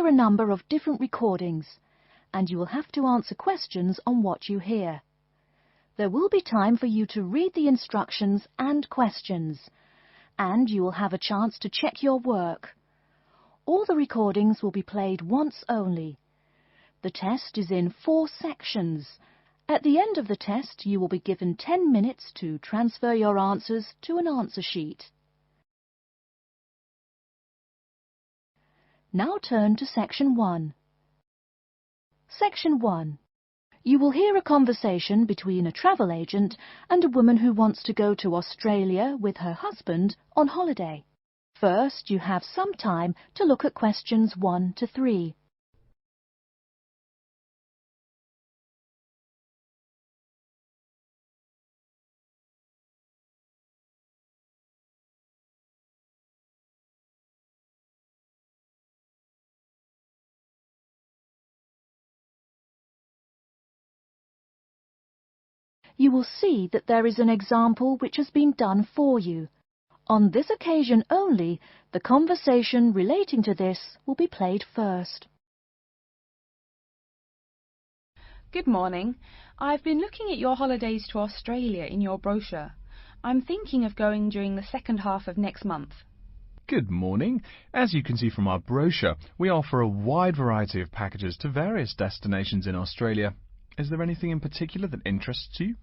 hear a number of different recordings, and you will have to answer questions on what you hear. There will be time for you to read the instructions and questions, and you will have a chance to check your work. All the recordings will be played once only. The test is in 4 sections. At the end of the test, you will be given 10 minutes to transfer your answers to an answer sheet. Now turn to Section 1. Section 1. You will hear a conversation between a travel agent and a woman who wants to go to Australia with her husband on holiday. First, you have some time to look at questions 1 to 3. You will see that there is an example which has been done for you. On this occasion only, the conversation relating to this will be played first. Good morning. I've been looking at your holidays to Australia in your brochure. I'm thinking of going during the second half of next month. Good morning. As you can see from our brochure, we offer a wide variety of packages to various destinations in Australia. Is there anything in particular that interests you?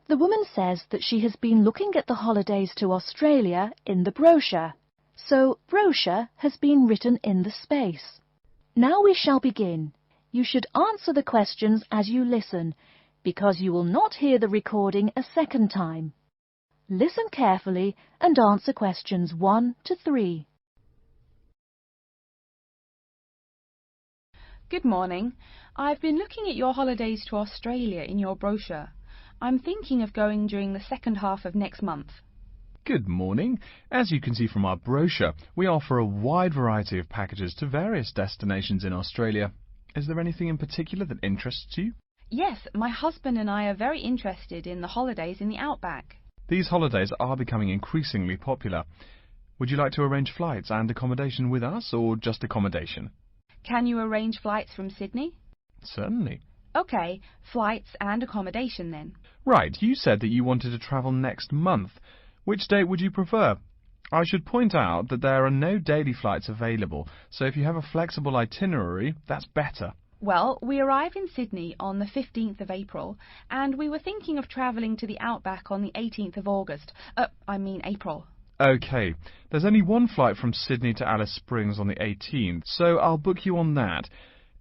The woman says that she has been looking at the holidays to Australia in the brochure. So, brochure has been written in the space. Now we shall begin. You should answer the questions as you listen, because you will not hear the recording a second time. Listen carefully and answer questions 1 to 3. Good morning. I've been looking at your holidays to Australia in your brochure. I'm thinking of going during the second half of next month. Good morning. As you can see from our brochure, we offer a wide variety of packages to various destinations in Australia. Is there anything in particular that interests you? Yes, my husband and I are very interested in the holidays in the outback. These holidays are becoming increasingly popular. Would you like to arrange flights and accommodation with us, or just accommodation? Can you arrange flights from Sydney? Certainly. OK, flights and accommodation then. Right, you said that you wanted to travel next month. Which date would you prefer? I should point out that there are no daily flights available, so if you have a flexible itinerary, that's better. Well, we arrive in Sydney on the 15th of April, and we were thinking of travelling to the outback on the 18th of August. April. OK, there's only one flight from Sydney to Alice Springs on the 18th, so I'll book you on that.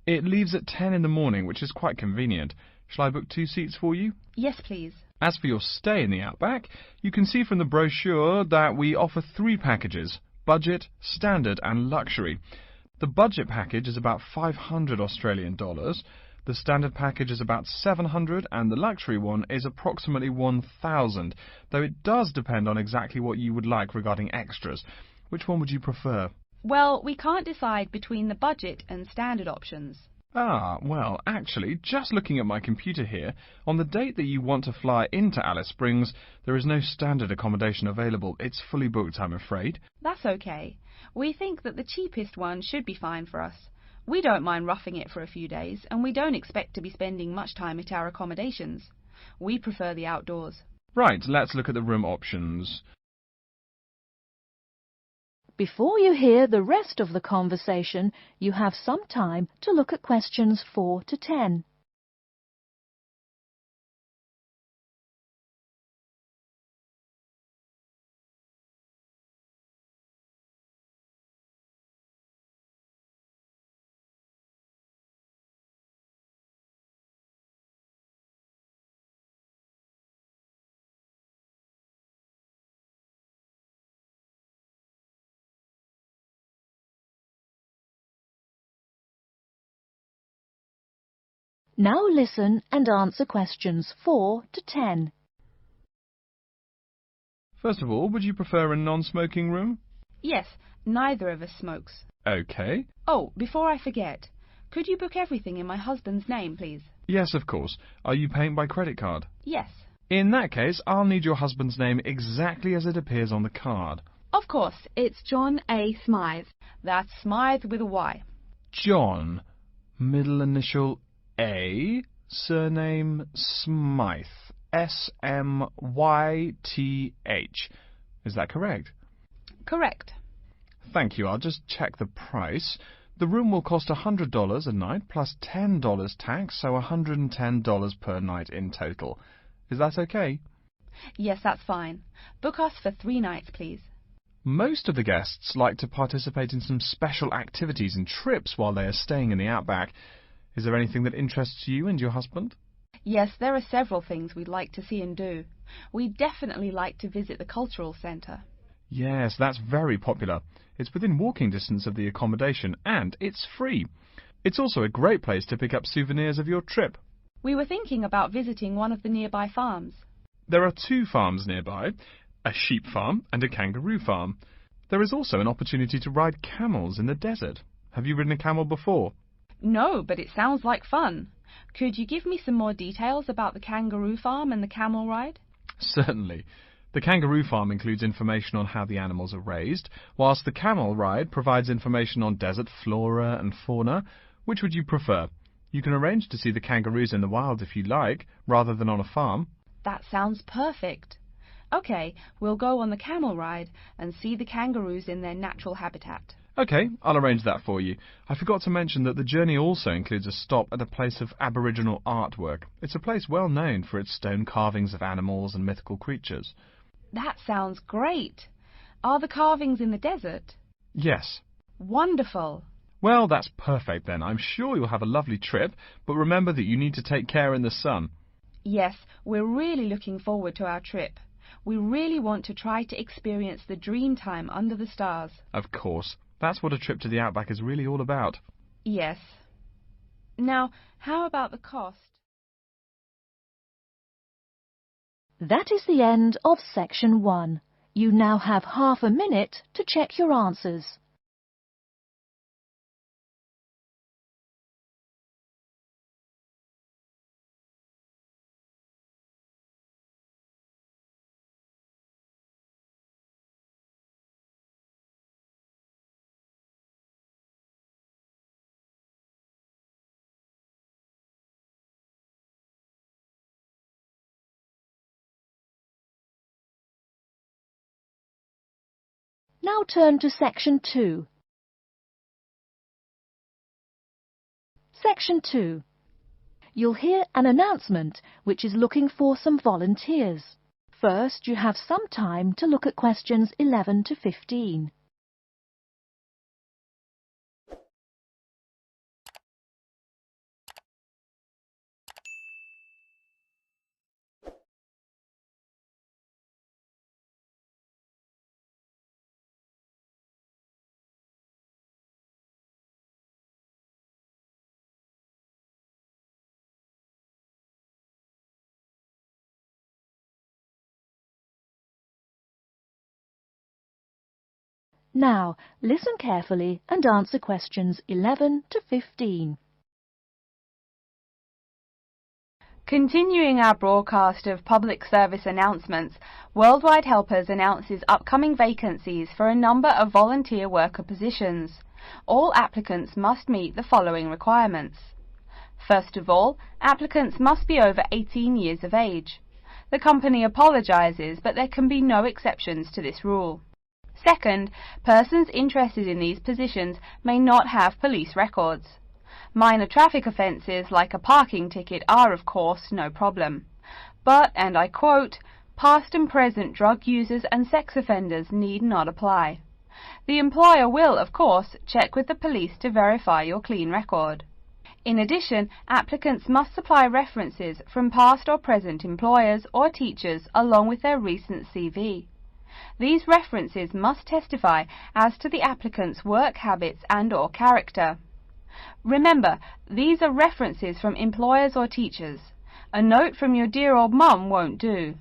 It leaves at 10 in the morning, which is quite convenient. Shall I book 2 seats for you? Yes, please. As for your stay in the outback, you can see from the brochure that we offer 3 packages: budget, standard and luxury. The budget package is about $500 Australian dollars, the standard package is about $700 and the luxury one is approximately $1,000, though it does depend on exactly what you would like regarding extras. Which one would you prefer? Well, we can't decide between the budget and standard options. Well, actually, just looking at my computer here, on the date that you want to fly into Alice Springs, there is no standard accommodation available. It's fully booked, I'm afraid. That's okay. We think that the cheapest one should be fine for us. We don't mind roughing it for a few days, and we don't expect to be spending much time at our accommodations. We prefer the outdoors. Right, let's look at the room options. Before you hear the rest of the conversation, you have some time to look at questions 4 to 10. Now listen and answer questions 4 to 10. First of all, would you prefer a non-smoking room? Yes, neither of us smokes. OK. Oh, before I forget, could you book everything in my husband's name, please? Yes, of course. Are you paying by credit card? Yes. In that case, I'll need your husband's name exactly as it appears on the card. Of course, it's John A. Smythe. That's Smythe with a Y. John, middle initial A, surname Smythe, S-M-Y-T-H. Is that correct? Correct. Thank you. I'll just check the price. The room will cost $100 a night plus $10 tax, so $110 per night in total. Is that okay? Yes, that's fine. Book us for 3 nights, please. Most of the guests like to participate in some special activities and trips while they are staying in the outback. Is there anything that interests you and your husband? Yes, there are several things we'd like to see and do. We'd definitely like to visit the cultural centre. Yes, that's very popular. It's within walking distance of the accommodation and it's free. It's also a great place to pick up souvenirs of your trip. We were thinking about visiting one of the nearby farms. There are 2 farms nearby, a sheep farm and a kangaroo farm. There is also an opportunity to ride camels in the desert. Have you ridden a camel before? No, but it sounds like fun. Could you give me some more details about the kangaroo farm and the camel ride? Certainly. The kangaroo farm includes information on how the animals are raised, whilst the camel ride provides information on desert flora and fauna. Which would you prefer? You can arrange to see the kangaroos in the wild if you like, rather than on a farm. That sounds perfect. OK, we'll go on the camel ride and see the kangaroos in their natural habitat. OK, I'll arrange that for you. I forgot to mention that the journey also includes a stop at a place of Aboriginal artwork. It's a place well known for its stone carvings of animals and mythical creatures. That sounds great. Are the carvings in the desert? Yes. Wonderful. Well, that's perfect then. I'm sure you'll have a lovely trip, but remember that you need to take care in the sun. Yes, we're really looking forward to our trip. We really want to try to experience the dream time under the stars. Of course. That's what a trip to the outback is really all about. Yes. Now, how about the cost? That is the end of section 1. You now have half a minute to check your answers. Now turn to section 2. Section 2. You'll hear an announcement which is looking for some volunteers. First, you have some time to look at questions 11 to 15. Now, listen carefully and answer questions 11 to 15. Continuing our broadcast of public service announcements, Worldwide Helpers announces upcoming vacancies for a number of volunteer worker positions. All applicants must meet the following requirements. First of all, applicants must be over 18 years of age. The company apologises, but there can be no exceptions to this rule. Second, persons interested in these positions may not have police records. Minor traffic offences like a parking ticket are, of course, no problem. But, and I quote, past and present drug users and sex offenders need not apply. The employer will, of course, check with the police to verify your clean record. In addition, applicants must supply references from past or present employers or teachers along with their recent CV. These references must testify as to the applicant's work habits and/or character. Remember, these are references from employers or teachers. A note from your dear old mum won't do.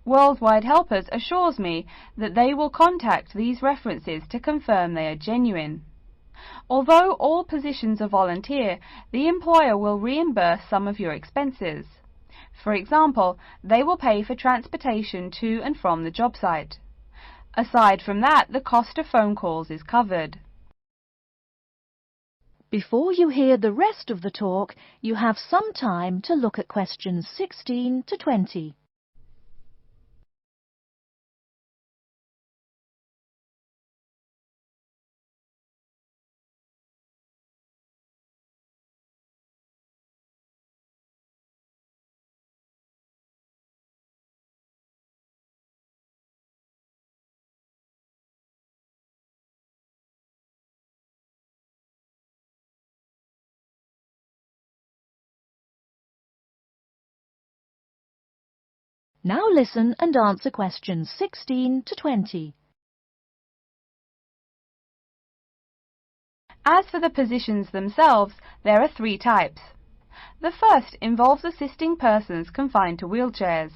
Worldwide Helpers assures me that they will contact these references to confirm they are genuine. Although all positions are volunteer, the employer will reimburse some of your expenses. For example, they will pay for transportation to and from the job site. Aside from that, the cost of phone calls is covered. Before you hear the rest of the talk, you have some time to look at questions 16 to 20. Now listen and answer questions 16 to 20. As for the positions themselves, there are three types. The first involves assisting persons confined to wheelchairs.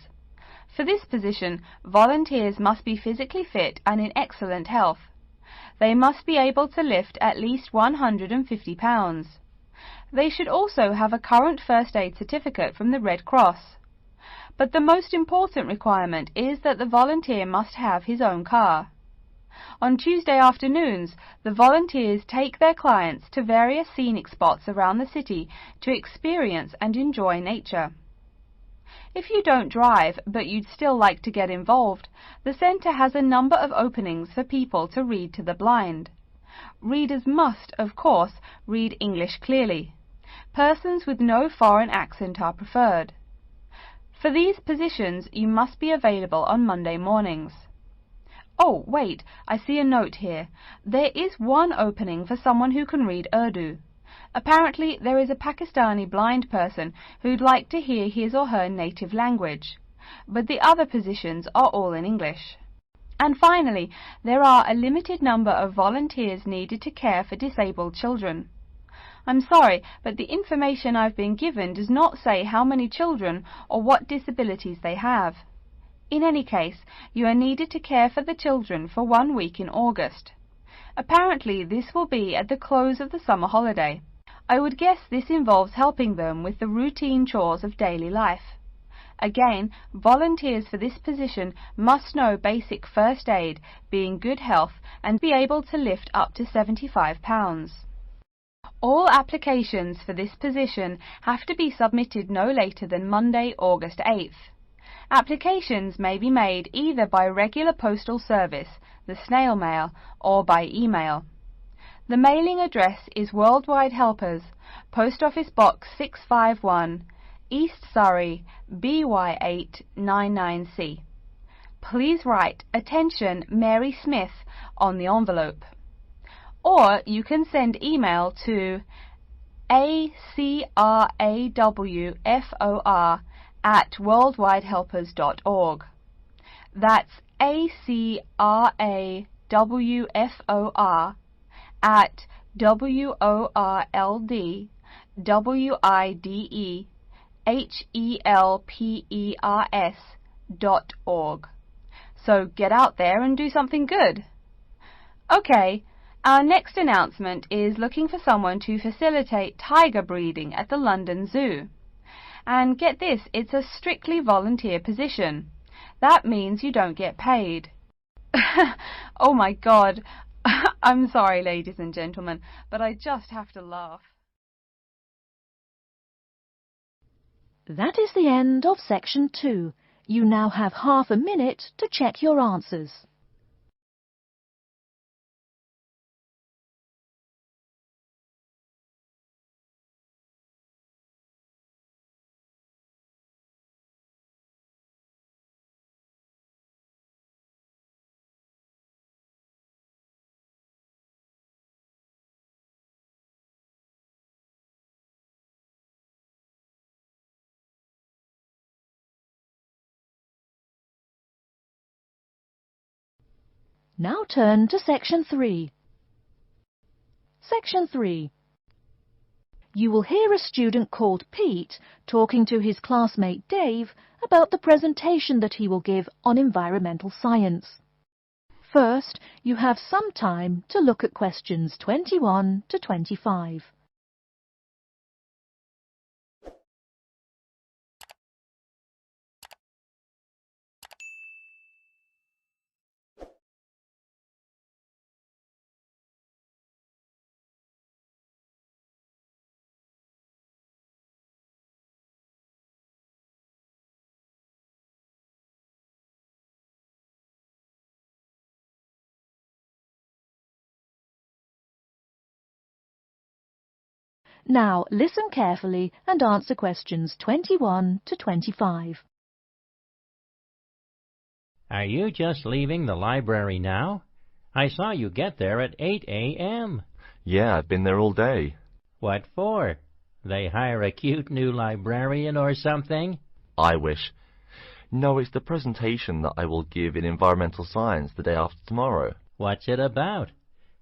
For this position, volunteers must be physically fit and in excellent health. They must be able to lift at least 150 pounds. They should also have a current first aid certificate from the Red Cross. But the most important requirement is that the volunteer must have his own car. On Tuesday afternoons, the volunteers take their clients to various scenic spots around the city to experience and enjoy nature. If you don't drive, but you'd still like to get involved, the centre has a number of openings for people to read to the blind. Readers must, of course, read English clearly. Persons with no foreign accent are preferred. For these positions, you must be available on Monday mornings. Oh, wait, I see a note here. There is one opening for someone who can read Urdu. Apparently, there is a Pakistani blind person who'd like to hear his or her native language, but the other positions are all in English. And finally, there are a limited number of volunteers needed to care for disabled children. I'm sorry, but the information I've been given does not say how many children or what disabilities they have. In any case, you are needed to care for the children for 1 week in August. Apparently, this will be at the close of the summer holiday. I would guess this involves helping them with the routine chores of daily life. Again, volunteers for this position must know basic first aid, be in good health, and be able to lift up to 75 pounds. All applications for this position have to be submitted no later than Monday, August 8th. Applications may be made either by regular postal service, the snail mail, or by email. The mailing address is Worldwide Helpers, Post Office Box 651, East Surrey, BY8 99C. Please write "Attention Mary Smith" on the envelope. Or you can send email to acrawfor@worldwidehelpers.org. That's acrawfor@worldwidehelpers.org. So get out there and do something good. Okay. Our next announcement is looking for someone to facilitate tiger breeding at the London Zoo. And get this, it's a strictly volunteer position. That means you don't get paid. Oh my God. I'm sorry, ladies and gentlemen, but I just have to laugh. That is the end of section 2. You now have half a minute to check your answers. Now turn to section 3. Section 3. You will hear a student called Pete talking to his classmate Dave about the presentation that he will give on environmental science. First, you have some time to look at questions 21 to 25. Now listen carefully and answer questions 21 to 25. Are you just leaving the library now? I saw you get there at 8 a.m. Yeah, I've been there all day. What for? They hire a cute new librarian or something? I wish. No, it's the presentation that I will give in environmental science the day after tomorrow. What's it about?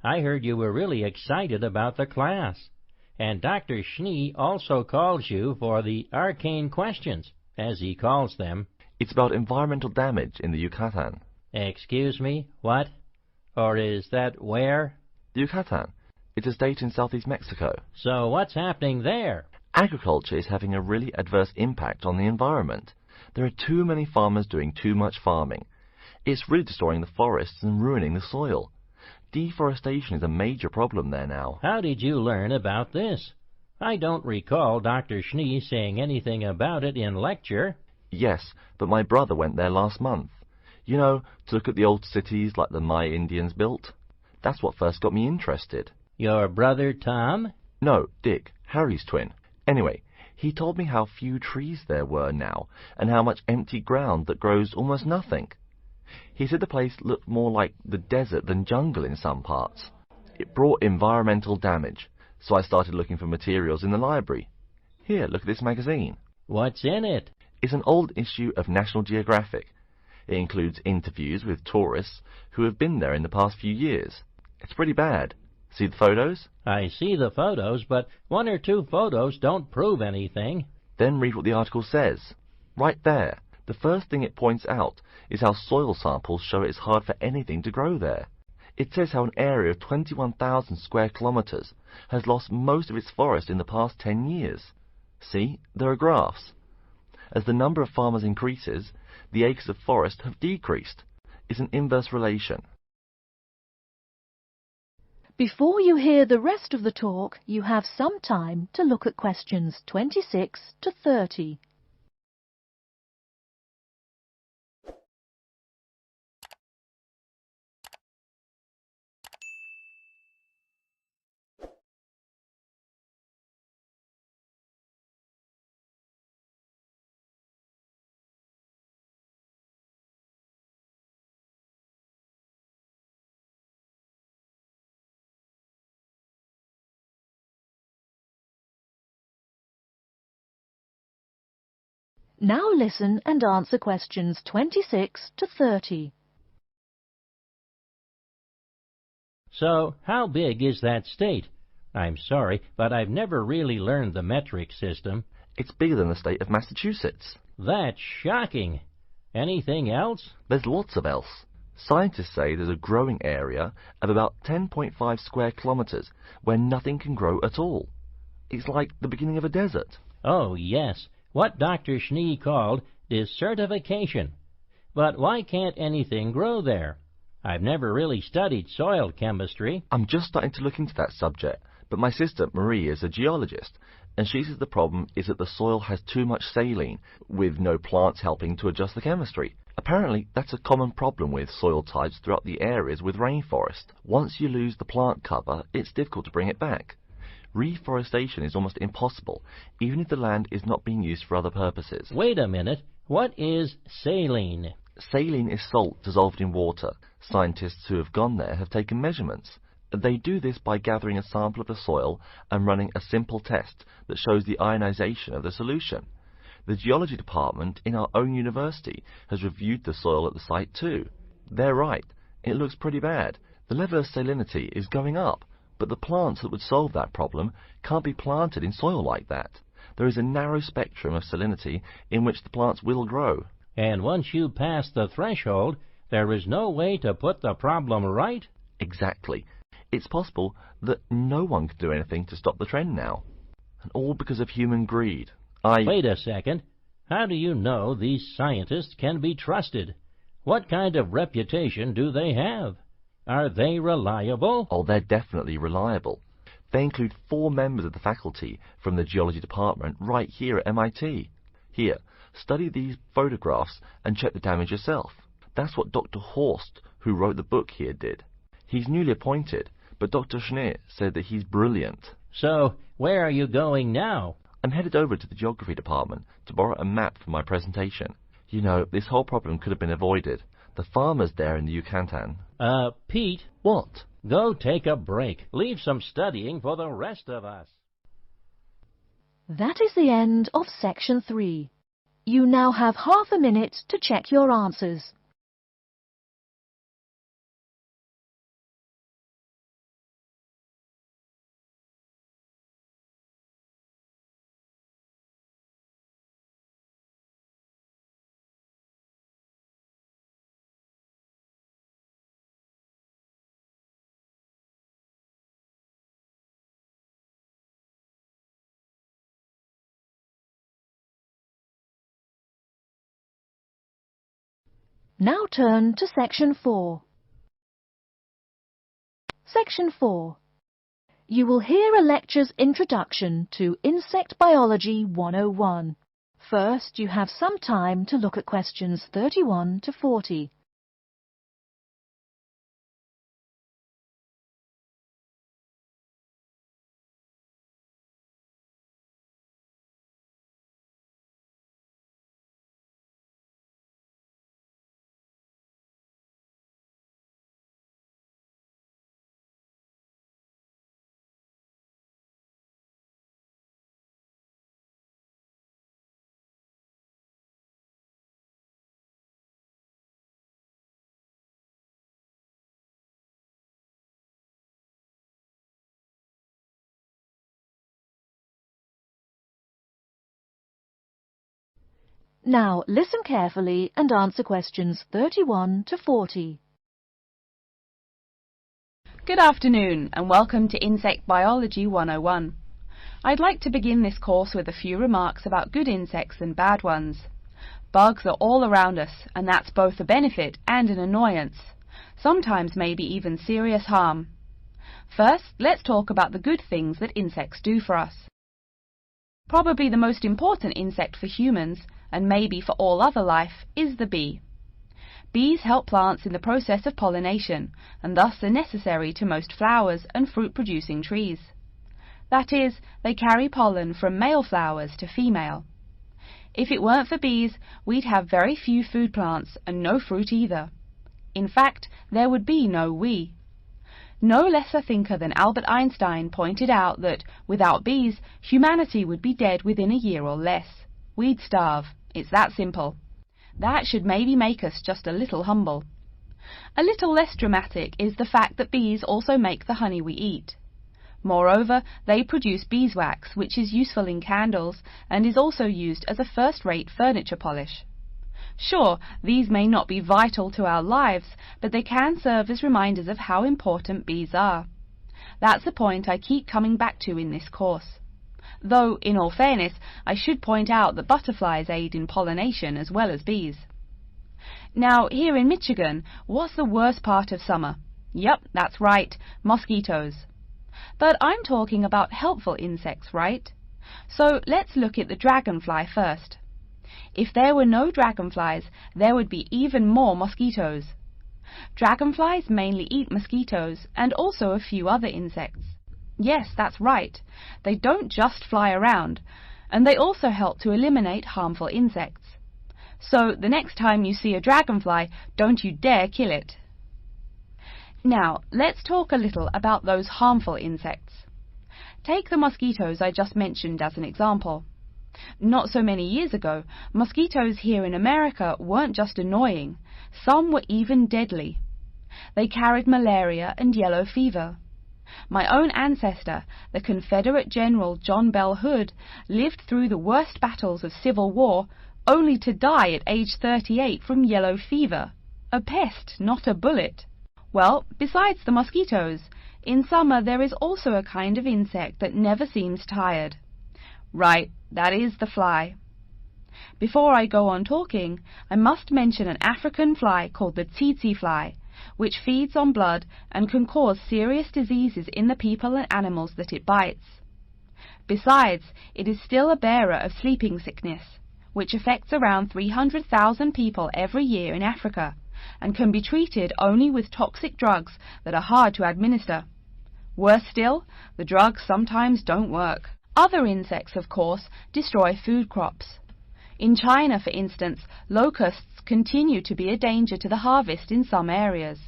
I heard you were really excited about the class. And Dr. Schnee also calls you for the arcane questions, as he calls them. It's about environmental damage in the Yucatan. Excuse me, what? Or is that where? The Yucatan. It's a state in southeast Mexico. So what's happening there? Agriculture is having a really adverse impact on the environment. There are too many farmers doing too much farming. It's really destroying the forests and ruining the soil. Deforestation is a major problem there now. How did you learn about this? I don't recall Dr. Schnee saying anything about it in lecture. Yes, but my brother went there last month. You know, to look at the old cities like the Maya Indians built. That's what first got me interested. Your brother Tom? No, Dick, Harry's twin. Anyway, he told me how few trees there were now, and how much empty ground that grows almost nothing. He said the place looked more like the desert than jungle in some parts. It brought environmental damage, so I started looking for materials in the library. Here, look at this magazine. What's in it? It's an old issue of National Geographic. It includes interviews with tourists who have been there in the past few years. It's pretty bad. See the photos? I see the photos, but one or two photos don't prove anything. Then read what the article says. Right there. The first thing it points out is how soil samples show it's hard for anything to grow there. It says how an area of 21,000 square kilometers has lost most of its forest in the past 10 years. See, there are graphs. As the number of farmers increases, the acres of forest have decreased. It's an inverse relation. Before you hear the rest of the talk, you have some time to look at questions 26 to 30. Now listen and answer questions 26 to 30. So, how big is that state? I'm sorry, but I've never really learned the metric system. It's bigger than the state of Massachusetts. That's shocking. Anything else? There's lots of else. Scientists say there's a growing area of about 10.5 square kilometers where nothing can grow at all. It's like the beginning of a desert. Oh, yes. What Dr. Schnee called desertification. But why can't anything grow there? I've never really studied soil chemistry. I'm just starting to look into that subject, but my sister Marie is a geologist, and she says the problem is that the soil has too much saline, with no plants helping to adjust the chemistry. Apparently, that's a common problem with soil types throughout the areas with rainforest. Once you lose the plant cover, it's difficult to bring it back. Reforestation is almost impossible, even if the land is not being used for other purposes. Wait a minute. What is saline? Saline is salt dissolved in water. Scientists who have gone there have taken measurements. They do this by gathering a sample of the soil and running a simple test that shows the ionization of the solution. The geology department in our own university has reviewed the soil at the site too. They're right. It looks pretty bad. The level of salinity is going up. But the plants that would solve that problem can't be planted in soil like that. There is a narrow spectrum of salinity in which the plants will grow. And once you pass the threshold, there is no way to put the problem right? Exactly. It's possible that no one can do anything to stop the trend now. And all because of human greed. Wait a second. How do you know these scientists can be trusted? What kind of reputation do they have? Are they reliable? Oh, they're definitely reliable. They include 4 members of the faculty from the geology department right here at MIT. Here, study these photographs and check the damage yourself. That's what Dr. Horst, who wrote the book here, did. He's newly appointed, but Dr. Schnee said that he's brilliant. So, where are you going now? I'm headed over to the geography department to borrow a map for my presentation. You know, this whole problem could have been avoided. The farmers there in the Yucatan. Pete. What? Go take a break. Leave some studying for the rest of us. That is the end of Section 3. You now have half a minute to check your answers. Now turn to Section 4. Section 4. You will hear a lecture's introduction to Insect Biology 101. First, you have some time to look at questions 31 to 40. Now listen carefully and answer questions 31 to 40. Good afternoon and welcome to Insect Biology 101. I'd like to begin this course with a few remarks about good insects and bad ones. Bugs are all around us, and that's both a benefit and an annoyance, sometimes maybe even serious harm. First, let's talk about the good things that insects do for us. Probably the most important insect for humans, and maybe for all other life, is the bee. Bees help plants in the process of pollination, and thus are necessary to most flowers and fruit-producing trees. That is, they carry pollen from male flowers to female. If it weren't for bees, we'd have very few food plants and no fruit either. In fact, there would be no we. No less a thinker than Albert Einstein pointed out that, without bees, humanity would be dead within a year or less. We'd starve. It's that simple. That should maybe make us just a little humble. A little less dramatic is the fact that bees also make the honey we eat. Moreover, they produce beeswax, which is useful in candles and is also used as a first-rate furniture polish. Sure, these may not be vital to our lives, but they can serve as reminders of how important bees are. That's the point I keep coming back to in this course. Though, in all fairness, I should point out that butterflies aid in pollination as well as bees. Now, here in Michigan, what's the worst part of summer? Yep, that's right, mosquitoes. But I'm talking about helpful insects, right? So let's look at the dragonfly first. If there were no dragonflies, there would be even more mosquitoes. Dragonflies mainly eat mosquitoes and also a few other insects. Yes, that's right. They don't just fly around, and they also help to eliminate harmful insects. So the next time you see a dragonfly, don't you dare kill it. Now, let's talk a little about those harmful insects. Take the mosquitoes I just mentioned as an example. Not so many years ago, mosquitoes here in America weren't just annoying, some were even deadly. They carried malaria and yellow fever. My own ancestor, the Confederate General John Bell Hood, lived through the worst battles of Civil War, only to die at age 38 from yellow fever. A pest, not a bullet. Well, besides the mosquitoes, in summer there is also a kind of insect that never seems tired. Right, that is the fly. Before I go on talking, I must mention an African fly called the tsetse fly, which feeds on blood and can cause serious diseases in the people and animals that it bites. Besides, it is still a bearer of sleeping sickness, which affects around 300,000 people every year in Africa, and can be treated only with toxic drugs that are hard to administer. Worse still, the drugs sometimes don't work. Other insects, of course, destroy food crops. In China, for instance, locusts continue to be a danger to the harvest in some areas.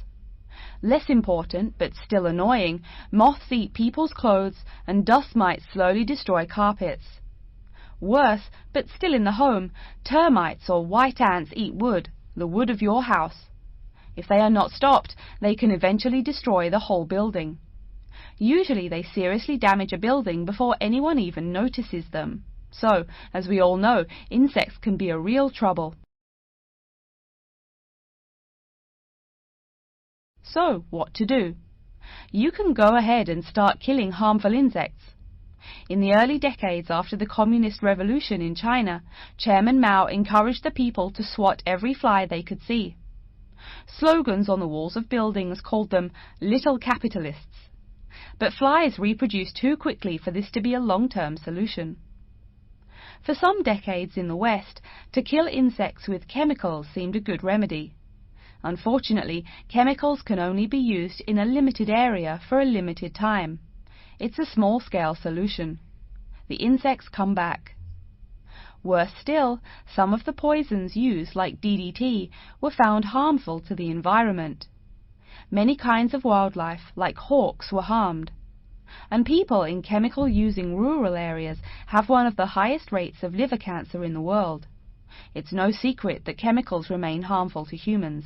Less important, but still annoying, moths eat people's clothes and dust mites slowly destroy carpets. Worse, but still in the home, termites or white ants eat wood, the wood of your house. If they are not stopped, they can eventually destroy the whole building. Usually they seriously damage a building before anyone even notices them. So, as we all know, insects can be a real trouble. So, what to do? You can go ahead and start killing harmful insects. In the early decades after the Communist Revolution in China, Chairman Mao encouraged the people to swat every fly they could see. Slogans on the walls of buildings called them little capitalists. But flies reproduce too quickly for this to be a long-term solution. For some decades in the West, to kill insects with chemicals seemed a good remedy. Unfortunately, chemicals can only be used in a limited area for a limited time. It's a small-scale solution. The insects come back. Worse still, some of the poisons used, like DDT, were found harmful to the environment. Many kinds of wildlife, like hawks, were harmed. And people in chemical-using rural areas have one of the highest rates of liver cancer in the world. It's no secret that chemicals remain harmful to humans.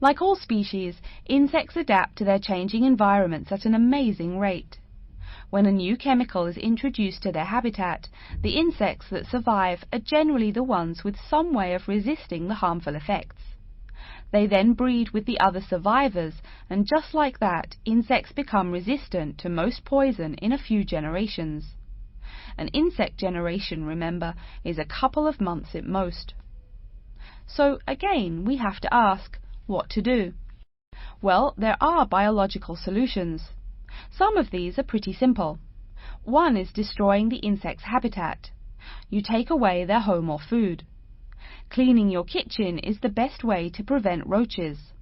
Like all species, insects adapt to their changing environments at an amazing rate. When a new chemical is introduced to their habitat, the insects that survive are generally the ones with some way of resisting the harmful effects. They then breed with the other survivors, and just like that, insects become resistant to most poison in a few generations. An insect generation, remember, is a couple of months at most. So again, we have to ask, what to do? Well, there are biological solutions. Some of these are pretty simple. One is destroying the insect's habitat. You take away their home or food. Cleaning your kitchen is the best way to prevent roaches.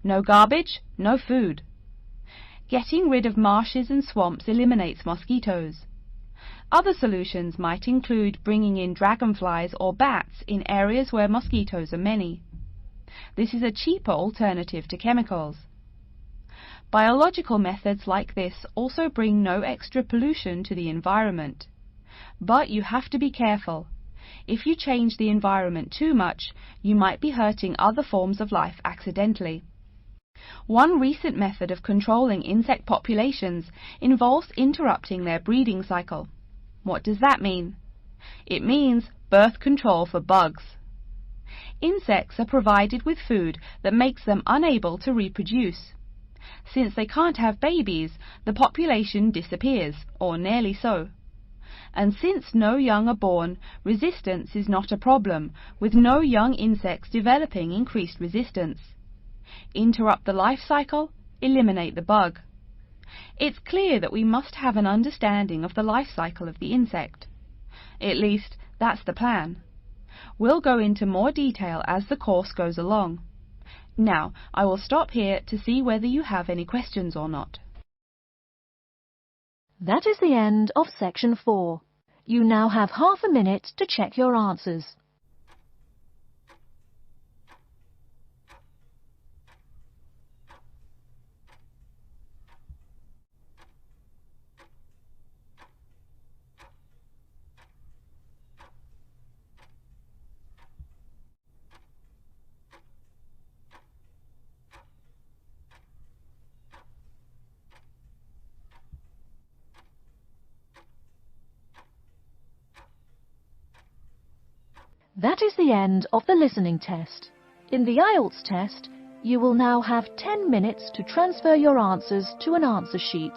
No garbage, no food. Getting rid of marshes and swamps eliminates mosquitoes. Other solutions might include bringing in dragonflies or bats in areas where mosquitoes are many. This is a cheaper alternative to chemicals. Biological methods like this also bring no extra pollution to the environment. But you have to be careful. If you change the environment too much, you might be hurting other forms of life accidentally. One recent method of controlling insect populations involves interrupting their breeding cycle. What does that mean? It means birth control for bugs. Insects are provided with food that makes them unable to reproduce. Since they can't have babies, the population disappears, or nearly so. And since no young are born, resistance is not a problem, with no young insects developing increased resistance. Interrupt the life cycle, eliminate the bug. It's clear that we must have an understanding of the life cycle of the insect. At least, that's the plan. We'll go into more detail as the course goes along. Now, I will stop here to see whether you have any questions or not. That is the end of section 4. You now have half a minute to check your answers. That is the end of the listening test. In the IELTS test, you will now have 10 minutes to transfer your answers to an answer sheet.